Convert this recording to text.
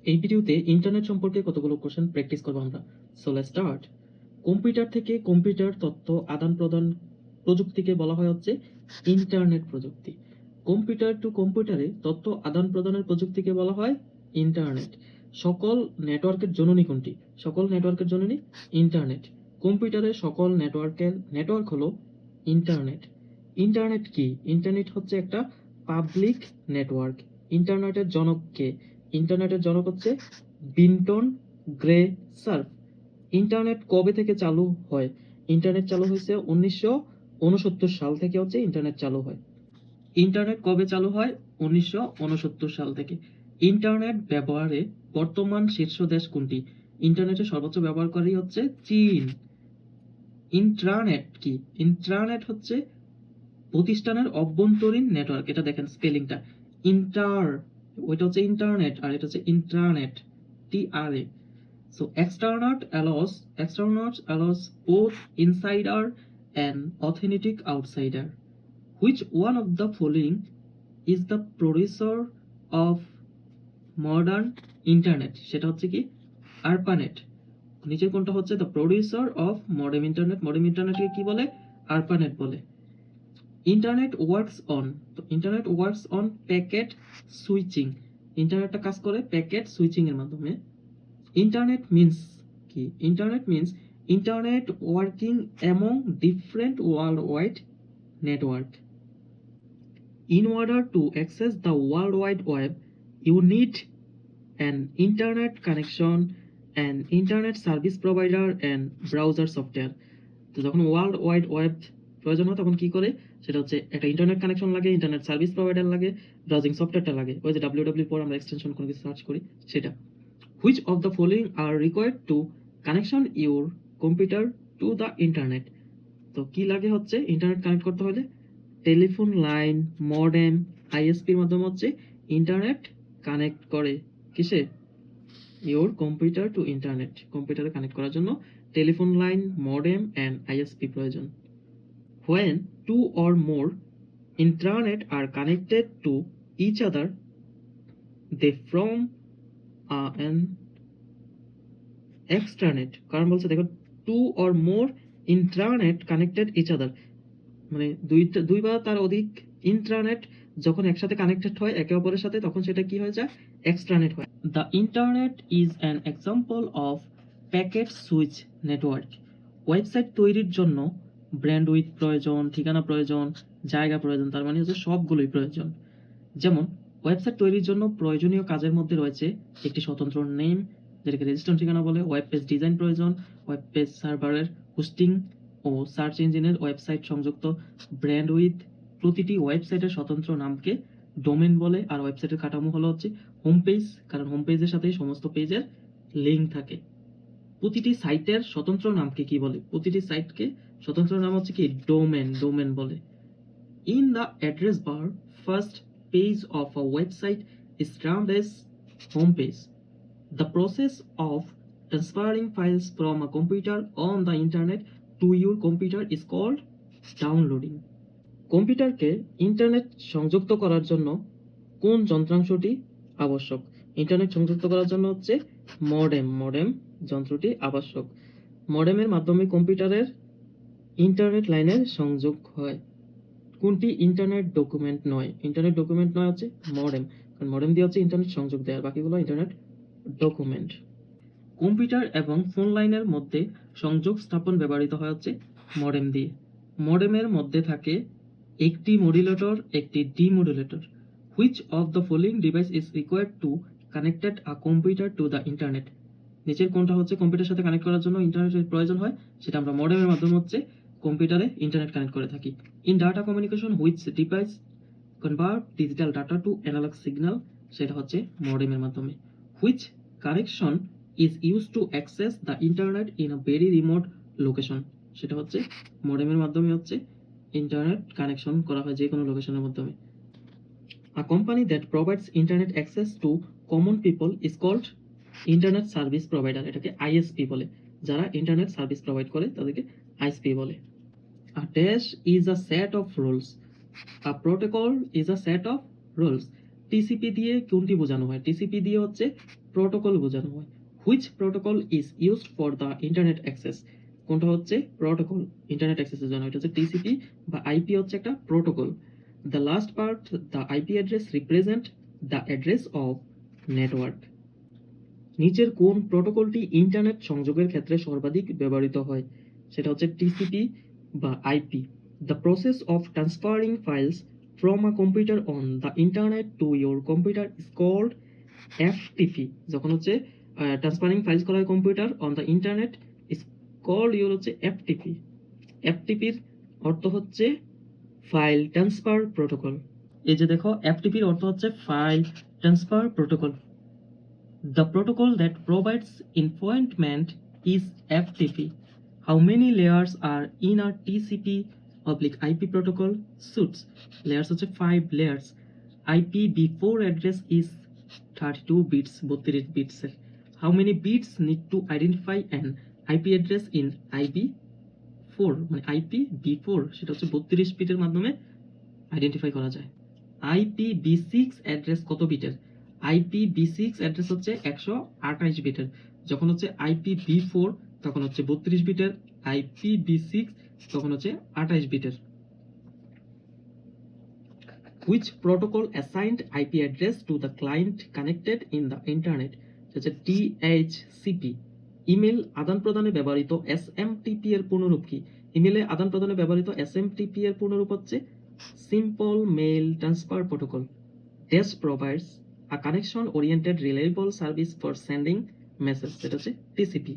এই ভিডিওতে ইন্টারনেট সম্পর্কে কতগুলো কোশ্চেন প্র্যাকটিস করবো আমরা। So let's start. কম্পিউটার থেকে কম্পিউটার তথ্য আদান প্রদান প্রযুক্তিকে বলা হয় হচ্ছে ইন্টারনেট প্রযুক্তি। কম্পিউটার টু কম্পিউটারে তথ্য আদান প্রদানের প্রযুক্তিকে বলা হয় ইন্টারনেট। সকল নেটওয়ার্কের জননী কোনটি? সকল নেটওয়ার্কের জননী ইন্টারনেট। কম্পিউটারের সকল নেটওয়ার্ক হলো ইন্টারনেট। ইন্টারনেট কি? ইন্টারনেট হচ্ছে একটা পাবলিক নেটওয়ার্ক। ইন্টারনেটের জনক কে? ইন্টারনেটের জনক হচ্ছে বিন্টন গ্রে সার্ফ। ইন্টারনেট কবে থেকে চালু হয়? ইন্টারনেট চালু হয়েছে 1969 সাল থেকে হচ্ছে ইন্টারনেট চালু হয়। ইন্টারনেট কবে চালু হয়? 1969 সাল থেকে। ইন্টারনেট ব্যবহারে বর্তমান শীর্ষ দেশ কোনটি? ইন্টারনেটের সর্বোচ্চ ব্যবহারকারী হচ্ছে চীন। ইন্ট্রানেট কি? ইন্ট্রানেট হচ্ছে প্রতিষ্ঠানের অভ্যন্তরীণ নেটওয়ার্ক। এটা দেখেন স্পেলিংটা, ওইটা হচ্ছে ইন্টারনেট আর এটা হচ্ছে intranet, TRA। So external allows both insider and authentic outsider. Which one of the following is the producer of modern internet? সেটা হচ্ছে কি ARPANET। নিচের কোনটা হচ্ছে the producer of modern internet? modern internetকে কি বলে? ARPANET বলে। ইন্টারনেট ওয়ার্কস অন, তো internet works on packet switching. ইন্টারনেটটা কাজ করে প্যাকেট সুইচিং এর মাধ্যমে। ইন্টারনেট মিন্স কি? Internet means internet working among different world wide network. In order to access the World Wide Web, you need an internet connection, an internet service provider and browser software. তো যখন world wide web প্রয়োজন হয় তখন কি করে? সেটা হচ্ছে একটা ইন্টারনেট কানেকশন লাগে, ইন্টারনেট সার্ভিস প্রোভাইডার লাগে, ব্রাউজিং সফটওয়্যারটা লাগে। ওই যে www পর আমরা এক্সটেনশন কোনো কিছু সার্চ করি সেটা। Which of the following are required to connection your computer to the internet? তো কি লাগে হচ্ছে ইন্টারনেট কানেক্ট করতে হলে? টেলিফোন লাইন, মডেম, আইএসপির মাধ্যমে হচ্ছে ইন্টারনেট কানেক্ট করে। কিসে? Your computer two internet. কম্পিউটারে কানেক্ট করার জন্য telephone line, modem and ISP প্রয়োজন। When two or more intranet are connected to each other, they form an extranet। কারণ বলছে দেখো two or more intranet connected each other, মানে দুই বা তার অধিক ইন্ট্রানেট যখন একসাথে কানেক্টেড হয় একে অপরের সাথে তখন সেটা কি হয়ে যায়? এক্সট্রানেট হয়। The internet is an example of packet switch network. Website তৈরির জন্য ব্র্যান্ডউইথ প্রয়োজন, ঠিকানা প্রয়োজন, জায়গা প্রয়োজন, তার মানে হচ্ছে সবগুলোই প্রয়োজন। যেমন ওয়েবসাইট তৈরির জন্য প্রয়োজনীয় কাজের মধ্যে রয়েছে একটি স্বতন্ত্র নেম, যেটাকে রেজিস্ট্রেশন ঠিকানা বলে, ওয়েব পেজ ডিজাইন প্রয়োজন, ওয়েব পেজ সার্ভারের হোস্টিং ও সার্চ ইঞ্জিনের ওয়েবসাইট সংযুক্ত ব্র্যান্ডউইথ। প্রতিটি ওয়েবসাইটের স্বতন্ত্র নামকে ডোমেন বলে। আর ওয়েবসাইটের কাঠামো হলো হচ্ছে হোম পেজ, কারণ হোম পেজের সাথে সমস্ত পেজের লিঙ্ক থাকে। প্রতিটি সাইটের স্বতন্ত্র নামকে কি বলে? প্রতিটি সাইটকে স্বতন্ত্র নাম হচ্ছে কি ডোমেন বলে। In the address bar, first page of a website is termed as home page. The process of transferring files from a computer on the internet to your computer is called downloading. কম্পিউটারকে internet সংযুক্ত করার জন্য কোন যন্ত্রাংশটি আবশ্যক? Internet সংযুক্ত করার জন্য হচ্ছে মডেম যন্ত্রটি আবশ্যক। মডেমের মাধ্যমে কম্পিউটারের ইন্টারনেট লাইনের সংযোগ হয়। কোনটি ইন্টারনেট ডকুমেন্ট নয়? ইন্টারনেট ডকুমেন্ট নয় হচ্ছে মডেম, কারণ মডেম দিয়ে হচ্ছে ইন্টারনেট সংযোগ দেয়, আর বাকিগুলো ইন্টারনেট ডকুমেন্ট। কম্পিউটার এবং ফোন লাইনের মধ্যে সংযোগ স্থাপন ব্যবহৃত হয় হচ্ছে মডেম দিয়ে। মডেমের মধ্যে থাকে একটি মডুলেটর, একটি demodulator. Which of the following device is required to connected a computer to the internet? নিচের কোনটা হচ্ছে কম্পিউটারের সাথে কানেক্ট করার জন্য ইন্টারনেটের প্রয়োজন হয়? সেটা আমরা মডেমের মাধ্যমে হচ্ছে কম্পিউটারে ইন্টারনেট কানেক্ট করে থাকি। In data communication which device convert digital data to analog signal? সেটা হচ্ছে মডেমের মাধ্যমে। Which connection is use to access the internet in a very remote location? সেটা হচ্ছে মডেমের মাধ্যমে হচ্ছে ইন্টারনেট কানেকশন করা হয় যে কোনো লোকেশনের মাধ্যমে। A company that provides internet access to common people is called internet service provider। এটাকে ISP বলে। যারা ইন্টারনেট সার্ভিস প্রোভাইড করে তাদেরকে ISP বলে। A dash is a set of rules. A protocol is a set of rules. TCP দিয়ে কোনটি বোঝানো হয়? টিসিপি দিয়ে হচ্ছে প্রোটোকল বোঝানো হয়। Which protocol is used for the internet access? কোনটা হচ্ছে প্রোটোকল ইন্টারনেট অ্যাক্সেসের জন্য, এটা হচ্ছে টিসিপি বা আইপি হচ্ছে একটা protocol. The last part, the IP address represent the address of network. নিচের কোন প্রোটোকলটি ইন্টারনেট সংযোগের ক্ষেত্রে সর্বাধিক ব্যবহৃত হয়? সেটা হচ্ছে টিসিপি বা IP. The process of transferring files from a computer on the internet to your computer is called FTP. যখন হচ্ছে ট্রান্সফারিং ফাইলস করা হয় computer on the internet is called your হচ্ছে এফটিপি। এফটিপির অর্থ হচ্ছে ফাইল ট্রান্সফার প্রোটোকল। এই যে দেখো, এফটিপির অর্থ হচ্ছে file transfer protocol. The protocol that provides environment is FTP. How many layers are in a TCP/IP protocol suites? Layers হচ্ছে 5 layers. IPv4 address is 32 bits, 32 bits. How many bits need to identify an IP address in IPv4? মানে IPv4 সেটা হচ্ছে 32 বিটের মাধ্যমে identify করা যায়। IPv6 address কত বিটের? IPv6 অ্যাড্রেস হচ্ছে 128 বিটের। যখন হচ্ছে IPv4 তখন হচ্ছে 32 বিটের, IPv6 তখন হচ্ছে 28 বিটের। Which protocol assigned IP address to the client connected in the internet? হচ্ছে DHCP। ইমেল আদান প্রদানে ব্যবহৃত SMTP এর পূর্ণরূপ কি? ইমেলে আদান প্রদানে ব্যবহৃত SMTP এর পূর্ণরূপ হচ্ছে simple mail transfer protocol. This provides a connection oriented reliable service for sending messages, যেটা হচ্ছে TCP।